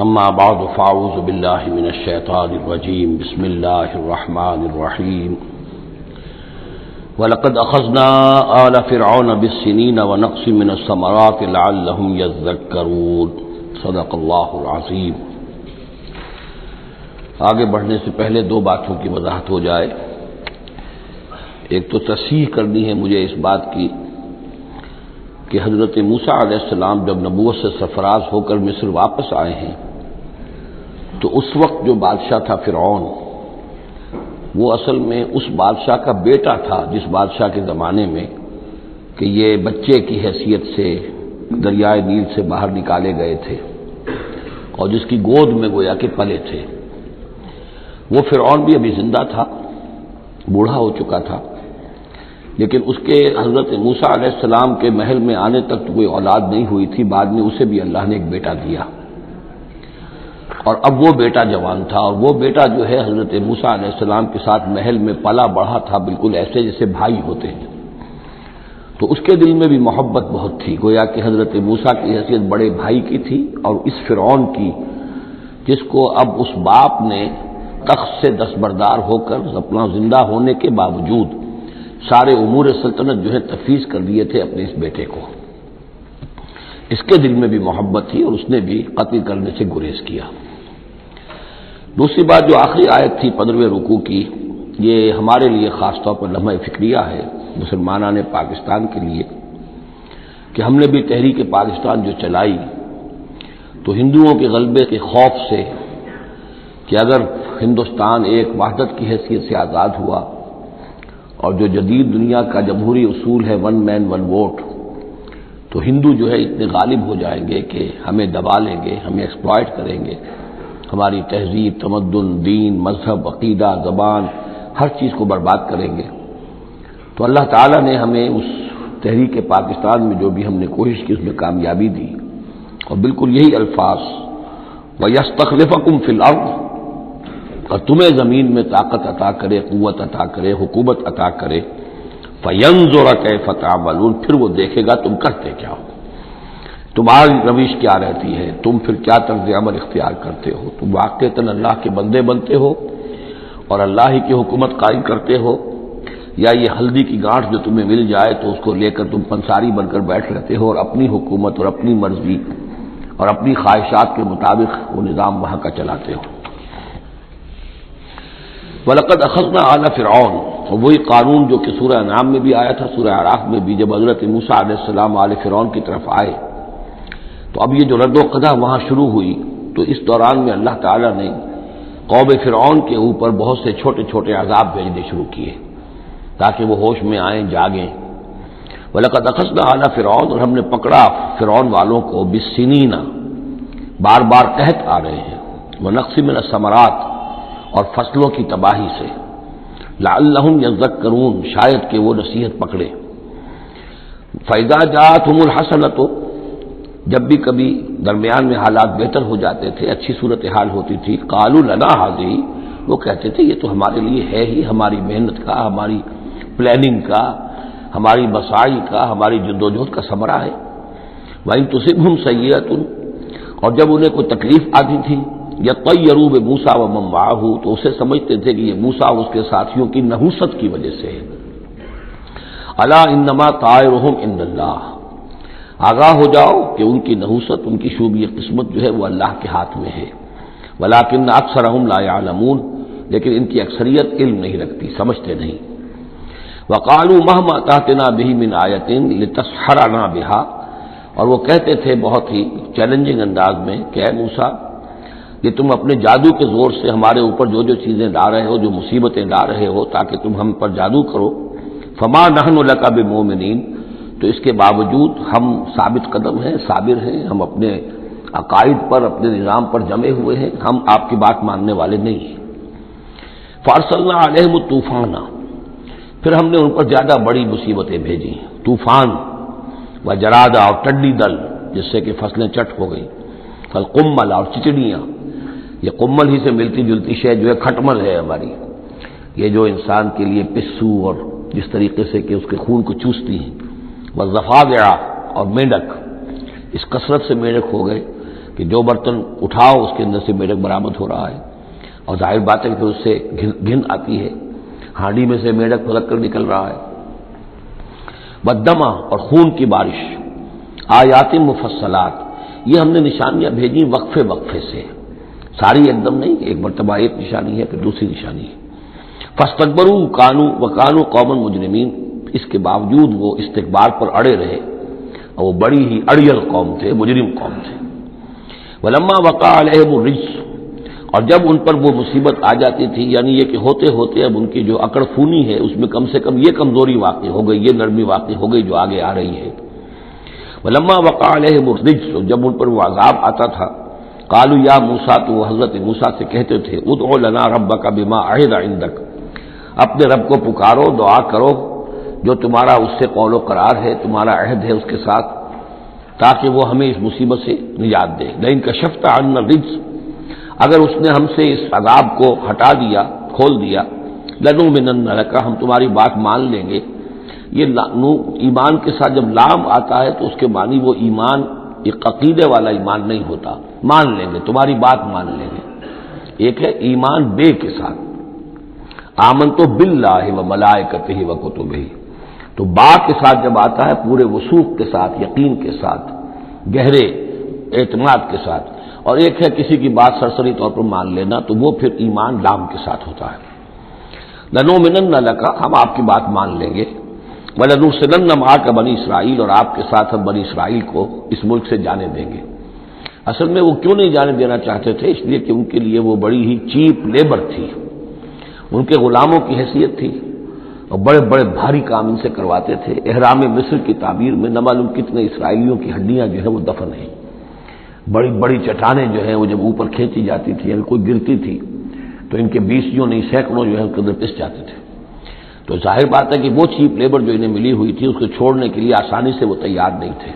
اما بعد فاعوذ باللہ من الشیطان الرجیم بسم اللہ الرحمن الرحیم وَلَقَدْ أَخَذْنَا آلَ فِرْعَوْنَ بِالسِّنِينَ وَنَقْصٍ مِّنَ الثَّمَرَاتِ لَعَلَّهُمْ يَذَّكَّرُونَ صدق اللہ العظیم۔ آگے بڑھنے سے پہلے دو باتوں کی وضاحت ہو جائے۔ ایک تو تصحیح کرنی ہے مجھے اس بات کی کہ حضرت موسیٰ علیہ السلام جب نبوت سے سرفراز ہو کر مصر واپس آئے ہیں تو اس وقت جو بادشاہ تھا فرعون، وہ اصل میں اس بادشاہ کا بیٹا تھا جس بادشاہ کے زمانے میں کہ یہ بچے کی حیثیت سے دریائے نیل سے باہر نکالے گئے تھے اور جس کی گود میں گویا کہ پلے تھے۔ وہ فرعون بھی ابھی زندہ تھا، بوڑھا ہو چکا تھا، لیکن اس کے حضرت موسیٰ علیہ السلام کے محل میں آنے تک تو کوئی اولاد نہیں ہوئی تھی۔ بعد میں اسے بھی اللہ نے ایک بیٹا دیا اور اب وہ بیٹا جوان تھا، اور وہ بیٹا جو ہے حضرت موسیٰ علیہ السلام کے ساتھ محل میں پلا بڑھا تھا، بالکل ایسے جیسے بھائی ہوتے ہیں۔ تو اس کے دل میں بھی محبت بہت تھی، گویا کہ حضرت موسیٰ کی حیثیت بڑے بھائی کی تھی، اور اس فرعون کی جس کو اب اس باپ نے تخت سے دستبردار ہو کر اپنا زندہ ہونے کے باوجود سارے امور سلطنت جو ہے تفویض کر دیے تھے اپنے اس بیٹے کو، اس کے دل میں بھی محبت تھی اور اس نے بھی قتل کرنے سے گریز کیا۔ دوسری بات جو آخری آیت تھی 15ویں رکوع کی، یہ ہمارے لیے خاص طور پر لمحہ فکریہ ہے مسلمانان پاکستان کے لیے کہ ہم نے بھی تحریک پاکستان جو چلائی تو ہندوؤں کے غلبے کے خوف سے کہ اگر ہندوستان ایک وحدت کی حیثیت سے آزاد ہوا اور جو جدید دنیا کا جمہوری اصول ہے ون مین ون ووٹ، تو ہندو جو ہے اتنے غالب ہو جائیں گے کہ ہمیں دبا لیں گے، ہمیں ایکسپلائٹ کریں گے، ہماری تہذیب، تمدن، دین، مذہب، عقیدہ، زبان، ہر چیز کو برباد کریں گے۔ تو اللہ تعالیٰ نے ہمیں اس تحریک پاکستان میں جو بھی ہم نے کوشش کی اس میں کامیابی دی، اور بالکل یہی الفاظ وَيَسْتَخْلِفَكُمْ فِي الْأَرْضِ، اور تمہیں زمین میں طاقت عطا کرے، قوت عطا کرے، حکومت عطا کرے، فَيَنْظُرَ كَيْفَ تَعْمَلُونَ، پھر وہ دیکھے گا تم کرتے کیا ہو، تمہاری روش کیا رہتی ہے، تم پھر کیا طرز عمل اختیار کرتے ہو، تم واقعتاً اللہ کے بندے بنتے ہو اور اللہ ہی کی حکومت قائم کرتے ہو، یا یہ ہلدی کی گانٹھ جو تمہیں مل جائے تو اس کو لے کر تم پنساری بن کر بیٹھ رہتے ہو اور اپنی حکومت اور اپنی مرضی اور اپنی خواہشات کے مطابق وہ نظام وہاں کا چلاتے ہو۔ وَلَقَدْ أَخَذْنَا آلَ فِرْعَوْنَ، اور وہی قانون جو کہ سورہ انعام میں بھی آیا تھا، سورہ اعراف میں بھی، جب حضرت موسیٰ علیہ السلام آل فرعون کی طرف آئے تو اب یہ جو رد و قدح وہاں شروع ہوئی، تو اس دوران میں اللہ تعالیٰ نے قوم فرعون کے اوپر بہت سے چھوٹے چھوٹے عذاب بھیجنے شروع کیے تاکہ وہ ہوش میں آئیں، جاگیں۔ وَلَقَدْ أَخَذْنَا آلَ فِرْعَوْنَ، اور ہم نے پکڑا فرعون والوں کو بِالسِّنِينَ، بار بار قحط آ رہے ہیں، وَنَقْصٍ مِّنَ الثَّمَرَاتِ، اور فصلوں کی تباہی سے، لَعَلَّهُمْ يَذَّكَّرُونَ، شاید کہ وہ نصیحت پکڑے۔ فَإِذَا جَاءَتْهُمُ الْحَسَنَةُ، جب بھی کبھی درمیان میں حالات بہتر ہو جاتے تھے، اچھی صورتحال ہوتی تھی، قَالُوا لَنَا هَٰذِهِ، وہ کہتے تھے یہ تو ہمارے لیے ہے ہی، ہماری محنت کا، ہماری پلاننگ کا، ہماری مساعی کا، ہماری جدوجہد کا ثمرہ ہے۔ وَإِن تُصِبْهُمْ سَيِّئَةٌ، اور جب انہیں کوئی تکلیف آتی تھی، یطیروا بموسیٰ ومن معہ، تو اسے سمجھتے تھے کہ یہ موسیٰ اور اس کے ساتھیوں کی نحوست کی وجہ سے ہے۔ الا انما طائرهم عند اللہ، آگاہ ہو جاؤ کہ ان کی نحوست، ان کی شوبی قسمت جو ہے وہ اللہ کے ہاتھ میں ہے۔ ولکن اکثرهم لا يعلمون، لیکن ان کی اکثریت علم نہیں رکھتی، سمجھتے نہیں۔ وقالوا مهما تأتنا به من آیۃ لتسحرنا بها، اور وہ کہتے تھے بہت ہی چیلنجنگ انداز میں کہ اے موسیٰ، کہ تم اپنے جادو کے زور سے ہمارے اوپر جو جو چیزیں لا رہے ہو، جو مصیبتیں لا رہے ہو تاکہ تم ہم پر جادو کرو، فما نحن لک بمؤمنین، تو اس کے باوجود ہم ثابت قدم ہیں، صابر ہیں، ہم اپنے عقائد پر، اپنے نظام پر جمے ہوئے ہیں، ہم آپ کی بات ماننے والے نہیں ہیں۔ فارسلنا علیہم الطوفان، پھر ہم نے ان پر زیادہ بڑی مصیبتیں بھیجی، طوفان وجرادہ، اور ٹڈی دل جس سے کہ فصلیں چٹ ہو گئی، فالقمل، اور چچڑیاں، یہ قمل ہی سے ملتی جلتی شے جو ہے کھٹمل ہے ہماری، یہ جو انسان کے لیے پسو اور جس طریقے سے کہ اس کے خون کو چوستی ہیں، والضفادع، اور مینڈک، اس کثرت سے مینڈک ہو گئے، کہ جو برتن اٹھاؤ اس کے اندر سے میڈک برآمد ہو رہا ہے، اور ظاہر بات ہے کہ اس سے گھن آتی ہے، ہانڈی میں سے میڈک پھلک کر نکل رہا ہے۔ بدمہ اور خون کی بارش، آیات مفصلات، یہ ہم نے نشانیاں بھیجی وقفے وقفے سے، ساری ایک دم نہیں، ایک مرتبہ ایک نشانی ہے پھر دوسری نشانی ہے۔ فاستکبروا وکانوا قوما مجرمین، اس کے باوجود وہ استکبار پر اڑے رہے، اور وہ بڑی ہی اڑیل قوم تھے، مجرم قوم تھے۔ ولما وقع علیہم الرجس، اور جب ان پر وہ مصیبت آ جاتی تھی، یعنی یہ کہ ہوتے ہوتے اب ان کی جو اکڑ خونی ہے اس میں کم سے کم یہ کمزوری واقع ہو گئی، یہ نرمی واقع ہو گئی جو آگے آ رہی ہے۔ ولما وقع علیہم الرجس، جب ان پر وہ عذاب آتا تھا، قالوا یا موسیٰ، تو وہ حضرت موسیٰ سے کہتے تھے، ادع لنا ربک بما عہد عندک، اپنے رب کو پکارو، دعا کرو جو تمہارا اس سے قول و قرار ہے، تمہارا عہد ہے اس کے ساتھ، تاکہ وہ ہمیں اس مصیبت سے نجات دے۔ لئن کشفت عنا الرجس، اگر اس نے ہم سے اس عذاب کو ہٹا دیا، کھول دیا، لنؤمنن لک، ہم تمہاری بات مان لیں گے۔ یہ ایمان کے ساتھ جب لام آتا ہے تو اس کے معنی وہ ایمان ایک عقیدے والا ایمان نہیں ہوتا، مان لیں گے، تمہاری بات مان لیں گے۔ ایک ہے ایمان بے کے ساتھ، آمنت باللہ و ملائکتہ و کتبہ، تو با کے ساتھ جب آتا ہے پورے وثوق کے ساتھ، یقین کے ساتھ، گہرے اعتماد کے ساتھ، اور ایک ہے کسی کی بات سرسری طور پر مان لینا، تو وہ پھر ایمان لام کے ساتھ ہوتا ہے۔ لنؤمنن لک، ہم آپ کی بات مان لیں گے، وَلَنُرْسِلَنَّ مَعَكَ بنی اسرائیل، اور آپ کے ساتھ ہم بنی اسرائیل کو اس ملک سے جانے دیں گے۔ اصل میں وہ کیوں نہیں جانے دینا چاہتے تھے؟ اس لیے کہ ان کے لیے وہ بڑی ہی چیپ لیبر تھی، ان کے غلاموں کی حیثیت تھی، اور بڑے بڑے بھاری کام ان سے کرواتے تھے۔ احرام مصر کی تعبیر میں نہ معلوم کتنے اسرائیلیوں کی ہڈیاں جو ہے وہ دفن ہیں، بڑی بڑی چٹانیں جو ہیں وہ جب اوپر کھینچی جاتی تھی، اگر کوئی گرتی تھی تو ان کے 20 نہیں سینکڑوں جو ہے اس کے اندر پس جاتے تھے۔ تو ظاہر بات ہے کہ وہ چیپ لیبر جو انہیں ملی ہوئی تھی اس کو چھوڑنے کے لیے آسانی سے وہ تیار نہیں تھے،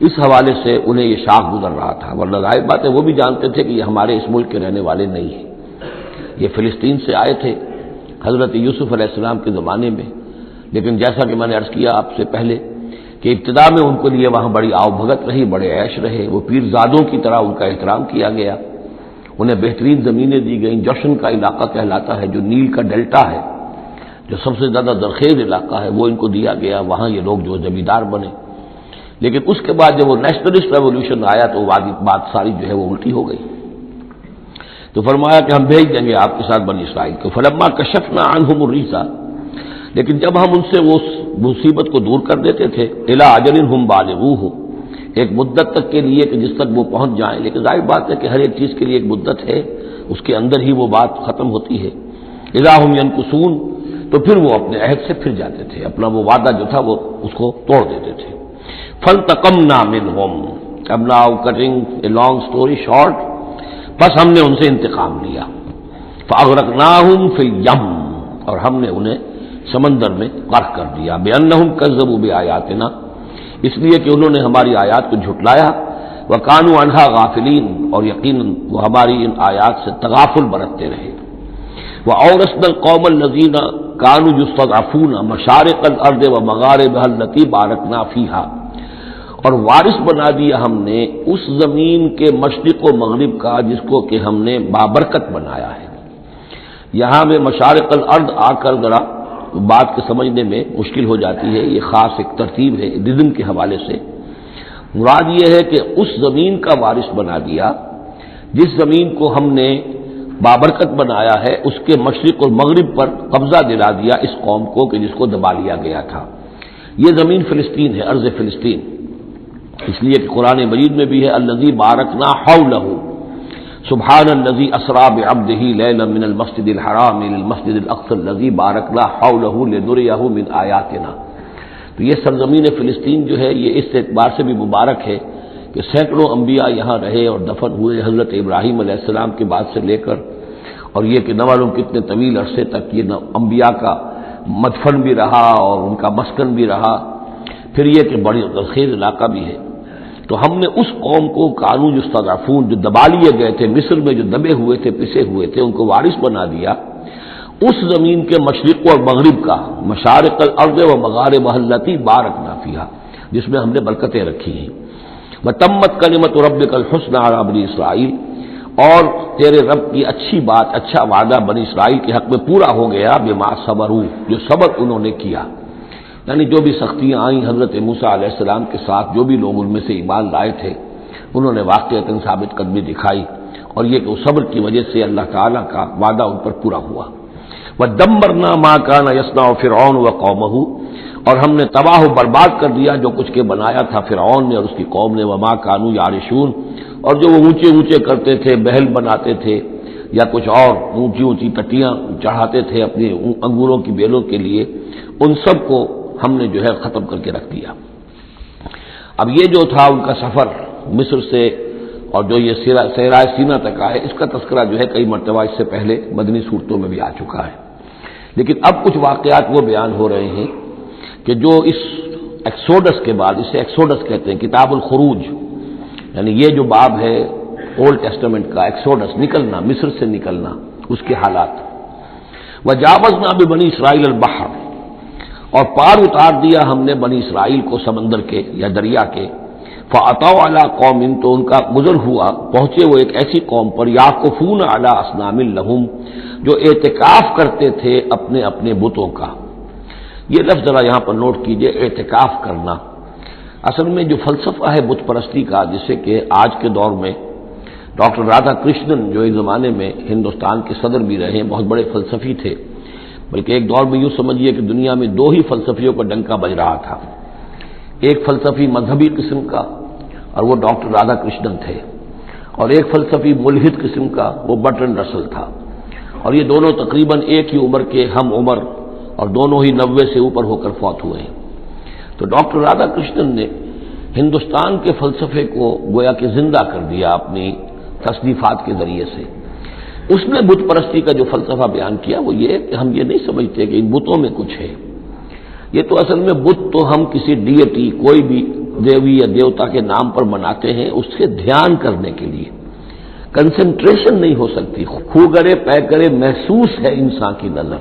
اس حوالے سے انہیں یہ شاخ گزر رہا تھا، ورنہ ظاہر بات ہے وہ بھی جانتے تھے کہ یہ ہمارے اس ملک کے رہنے والے نہیں ہیں، یہ فلسطین سے آئے تھے حضرت یوسف علیہ السلام کے زمانے میں، لیکن جیسا کہ میں نے عرض کیا آپ سے پہلے کہ ابتدا میں ان کے لیے وہاں بڑی آؤ بھگت رہی، بڑے عیش رہے، وہ پیرزادوں کی طرح ان کا احترام کیا گیا، انہیں بہترین زمینیں دی گئیں، جوشن کا علاقہ کہلاتا ہے، جو نیل کا ڈیلٹا ہے، جو سب سے زیادہ زرخیز علاقہ ہے، وہ ان کو دیا گیا، وہاں یہ لوگ جو زمیندار بنے۔ لیکن اس کے بعد جب وہ نیشنلسٹ ریولوشن آیا تو بات ساری جو ہے وہ الٹی ہو گئی، تو فرمایا کہ ہم بھیج دیں گے آپ کے ساتھ بنی اسرائیل کو۔ فلما کشفنا عنہم الرجس، لیکن جب ہم ان سے وہ مصیبت کو دور کر دیتے تھے، الی اجل ہم بالغوہ، ایک مدت تک کے لیے کہ جس تک وہ پہنچ جائیں، لیکن ظاہر بات ہے کہ ہر ایک چیز کے لیے ایک مدت ہے، اس کے اندر ہی وہ بات ختم ہوتی ہے۔ اذا ہم ینکثون، تو پھر وہ اپنے عہد سے پھر جاتے تھے، اپنا وہ وعدہ جو تھا وہ اس کو توڑ دیتے تھے۔ فانتقمنا منہم، اب now cutting a long story short, بس ہم نے ان سے انتقام لیا۔ فاغرقناہم فی الیم، اور ہم نے انہیں سمندر میں غرق کر دیا، بانہم کذبوا بآیاتنا، اس لیے کہ انہوں نے ہماری آیات کو جھٹلایا، وکانوا عنہا غافلین، اور یقیناً وہ ہماری ان آیات سے تغافل برتتے رہے۔ وَأَوْرَثْنَا الْقَوْمَ الَّذِينَ كَانُوا يُسْتَضْعَفُونَ مَشَارِقَ الْأَرْضِ وَمَغَارِبَهَا الَّتِي بَارَكْنَا فِيهَا، اور وارث بنا دیا ہم نے اس زمین کے مشرق و مغرب کا جس کو کہ ہم نے بابرکت بنایا ہے۔ یہاں میں مشارق الارض آ کر ذرا بات کے سمجھنے میں مشکل ہو جاتی ہے، یہ خاص ایک ترتیب ہے رزم کے حوالے سے۔ مراد یہ ہے کہ اس زمین کا وارث بنا دیا جس زمین کو ہم نے بابرکت بنایا ہے، اس کے مشرق اور مغرب پر قبضہ دلا دیا اس قوم کو کہ جس کو دبا لیا گیا تھا۔ یہ زمین فلسطین ہے، ارض فلسطین، اس لیے کہ قرآن مجید میں بھی ہے الذی بارکنا حولہ، سبحان الذی اسری بعبدہ لیلا من المسجد الحرام الى المسجد الاقصى الذی بارکنا حولہ لنریہ من آیاتنا۔ تو یہ سرزمین فلسطین جو ہے یہ اس اعتبار سے بھی مبارک ہے کہ سینکڑوں انبیاء یہاں رہے اور دفن ہوئے، حضرت ابراہیم علیہ السلام کے بعد سے لے کر، اور یہ کہ نہ معلوم کتنے طویل عرصے تک یہ انبیاء کا مدفن بھی رہا اور ان کا مسکن بھی رہا، پھر یہ کہ بڑی زرخیز علاقہ بھی ہے۔ تو ہم نے اس قوم کو کانوا یستضعفون، جو دبا لیے گئے تھے مصر میں، جو دبے ہوئے تھے، پسے ہوئے تھے، ان کو وارث بنا دیا اس زمین کے مشرق اور مغرب کا، مشارق الارض و مغاربها التی بارکنا فیہا، جس میں ہم نے برکتیں رکھی ہیں۔ وتمت کلمۃ ربک الحسنی علی بنی اسرائیل، اور تیرے رب کی اچھی بات، اچھا وعدہ بنی اسرائیل کے حق میں پورا ہو گیا، بما صبروا، جو صبر انہوں نے کیا، یعنی جو بھی سختیاں آئیں حضرت موسیٰ علیہ السلام کے ساتھ، جو بھی لوگ ان میں سے ایمان لائے تھے انہوں نے واقعتاً ثابت قدمی دکھائی، اور یہ کہ اس صبر کی وجہ سے اللہ تعالیٰ کا وعدہ ان پر پورا ہوا۔ وَدَمَّرْنَا مَا كَانَ يَصْنَعُ فِرْعَوْنُ وَقَوْمُهُ، اور ہم نے تباہ و برباد کر دیا جو کچھ کے بنایا تھا فرعون نے اور اس کی قوم نے، وَمَا كَانُوا يَعْرِشُونَ، اور جو وہ اونچے اونچے کرتے تھے، محل بناتے تھے یا کچھ اور اونچی اونچی ٹٹیاں چڑھاتے تھے اپنی انگوروں کی بیلوں کے لیے، ان سب کو ہم نے جو ہے ختم کر کے رکھ دیا۔ اب یہ جو تھا ان کا سفر مصر سے اور جو یہ صحرائے سینا تک ہے، اس کا تذکرہ جو ہے کئی مرتبہ اس سے پہلے مدنی صورتوں میں بھی آ چکا ہے، لیکن اب کچھ واقعات وہ بیان ہو رہے ہیں کہ جو اس ایکسوڈس کے بعد، اسے ایکسوڈس کہتے ہیں، کتاب الخروج، یعنی یہ جو باب ہے اولڈ ٹیسٹمنٹ کا، ایکسوڈس، نکلنا، مصر سے نکلنا، اس کے حالات۔ وجاوزنا ببنی اسرائیل البحر، اور پار اتار دیا ہم نے بنی اسرائیل کو سمندر کے یا دریا کے، فَأَتَوْا عَلَىٰ قَوْمٍ، تو ان کا گزر ہوا، پہنچے وہ ایک ایسی قوم پر، یعکفون علی اصنام لہم، جو اعتکاف کرتے تھے اپنے اپنے بتوں کا۔ یہ لفظ ذرا یہاں پر نوٹ کیجئے، اعتکاف کرنا۔ اصل میں جو فلسفہ ہے بت پرستی کا، جسے کہ آج کے دور میں ڈاکٹر رادھا کرشنن، جو ایک زمانے میں ہندوستان کے صدر بھی رہے ہیں، بہت بڑے فلسفی تھے، بلکہ ایک دور میں یوں سمجھیے کہ دنیا میں دو ہی فلسفیوں کا ڈنکا بج رہا تھا، ایک فلسفی مذہبی قسم کا اور وہ ڈاکٹر رادھا کرشنن تھے، اور ایک فلسفی ملحد قسم کا وہ برٹرن رسل تھا، اور یہ دونوں تقریباً ایک ہی عمر کے ہم عمر، اور دونوں ہی 90 سے اوپر ہو کر فوت ہوئے ہیں۔ تو ڈاکٹر رادھا کرشنن نے ہندوستان کے فلسفے کو گویا کہ زندہ کر دیا اپنی تصنیفات کے ذریعے سے۔ اس نے بت پرستی کا جو فلسفہ بیان کیا وہ یہ کہ ہم یہ نہیں سمجھتے کہ ان بتوں میں کچھ ہے، یہ تو اصل میں بت تو ہم کسی ڈیٹی، کوئی بھی دیوی یا دیوتا کے نام پر مناتے ہیں، اس سے دھیان کرنے کے لیے، کنسنٹریشن نہیں ہو سکتی، خو کرے پے کرے محسوس ہے انسان کی نظر،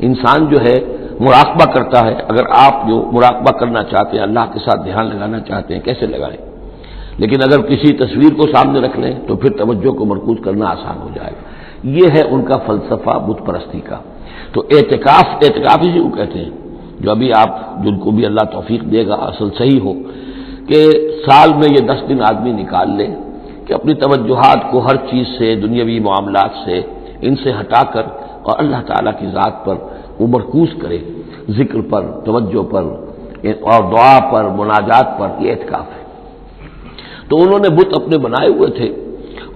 انسان جو ہے مراقبہ کرتا ہے۔ اگر آپ جو مراقبہ کرنا چاہتے ہیں، اللہ کے ساتھ دھیان لگانا چاہتے ہیں، کیسے لگائیں؟ لیکن اگر کسی تصویر کو سامنے رکھ لیں تو پھر توجہ کو مرکوز کرنا آسان ہو جائے گا۔ یہ ہے ان کا فلسفہ بت پرستی کا۔ تو اعتکاف اسی کو کہتے ہیں، جو ابھی آپ جن کو بھی اللہ توفیق دے گا اصل صحیح ہو کہ سال میں یہ 10 دن آدمی نکال لے کہ اپنی توجہات کو ہر چیز سے، دنیاوی معاملات سے، ان سے ہٹا کر اور اللہ تعالیٰ کی ذات پر وہ مرکوز کرے، ذکر پر، توجہ پر اور دعا پر، مناجات پر، یہ اعتکاف ہے۔ تو انہوں نے بت اپنے بنائے ہوئے تھے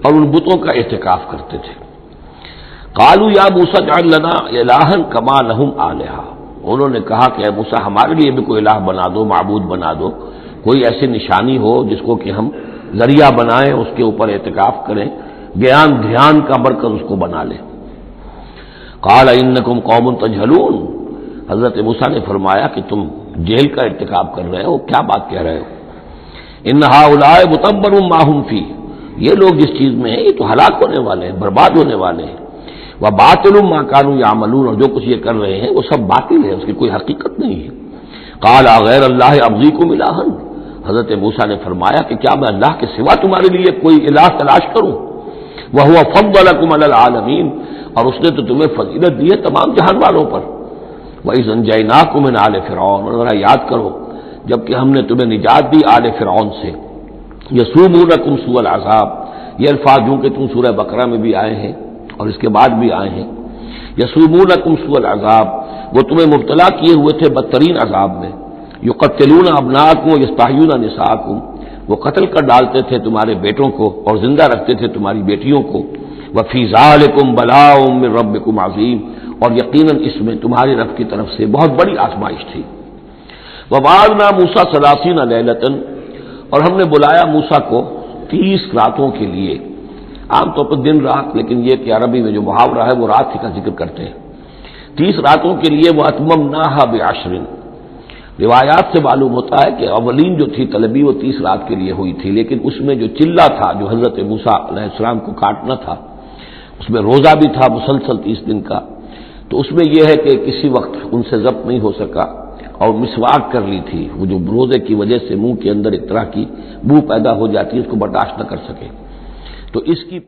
اور ان بتوں کا اعتکاف کرتے تھے۔ قالوا یا موسیٰ اجعل لنا الہا کما لہم آلہہ، انہوں نے کہا کہ اے موسیٰ ہمارے لیے بھی کوئی الہ بنا دو، معبود بنا دو، کوئی ایسی نشانی ہو جس کو کہ ہم ذریعہ بنائیں، اس کے اوپر اعتکاف کریں، گیان دھیان کا مرکز اس کو بنا لیں۔ قال انکم قوم تجہلون، حضرت موسیٰ نے فرمایا کہ تم جہل کا ارتکاب کر رہے ہو، کیا بات کہہ رہے ہو؟ ان ہؤلاء متبر ما هم فیہ، یہ لوگ جس چیز میں ہیں یہ تو ہلاک ہونے والے ہیں، برباد ہونے والے ہیں۔ وباطل ما كانوا يعملون، اور جو کچھ یہ کر رہے ہیں وہ سب باطل ہے، اس کی کوئی حقیقت نہیں ہے۔ قال غیر اللہ ابغیکم الہا، حضرت موسیٰ نے فرمایا کہ کیا میں اللہ کے سوا تمہارے لیے کوئی الہ تلاش کروں؟ وهو فضلکم علی العالمین، اور اس نے تو تمہیں فضیلت دی ہے تمام جہان والوں پر۔ وَإِذْ أَنْجَيْنَاكُمْ مِنْ آلِ فِرْعَوْنَ، اور ذرا یاد کرو جبکہ ہم نے تمہیں نجات دی آل فرعون سے۔ یسومونکم سوء العذاب، یہ الفاظ جو کہ تم سورہ بقرہ میں بھی آئے ہیں اور اس کے بعد بھی آئے ہیں۔ یسومونکم سوء العذاب، وہ تمہیں مبتلا کیے ہوئے تھے بدترین عذاب میں۔ یقتلون ابناءکم ویستحیون نساءکم، وہ قتل کر ڈالتے تھے تمہارے بیٹوں کو اور زندہ رکھتے تھے تمہاری بیٹیوں کو۔ وفی ذالکم بلاء من ربکم عظیم، اور یقیناً اس میں تمہاری رب کی طرف سے بہت بڑی آزمائش تھی۔ وَوَعَدْنَا مُوسَىٰ 30 لَيْلَةً، اور ہم نے بلایا موسیٰ کو 30 راتوں کے لیے، عام طور پر دن رات، لیکن یہ کہ عربی میں جو محاورہ ہے وہ رات کا ذکر کرتے ہیں۔ 30 راتوں کے لیے وَأَتْمَمْنَاهَا بِعَشْرٍ، روایات سے معلوم ہوتا ہے کہ اولین جو تھی طلبی وہ 30 رات کے لیے ہوئی تھی، لیکن اس میں جو چلہ تھا جو حضرت موسیٰ علیہ السلام کو کاٹنا تھا، اس میں روزہ بھی تھا مسلسل 30 دن کا، تو اس میں یہ ہے کہ کسی وقت ان سے ضبط نہیں ہو سکا اور مسواک کر لی تھی، وہ جو روزے کی وجہ سے منہ کے اندر ایک طرح کی بو پیدا ہو جاتی ہے، اس کو برداشت نہ کر سکے، تو اس کی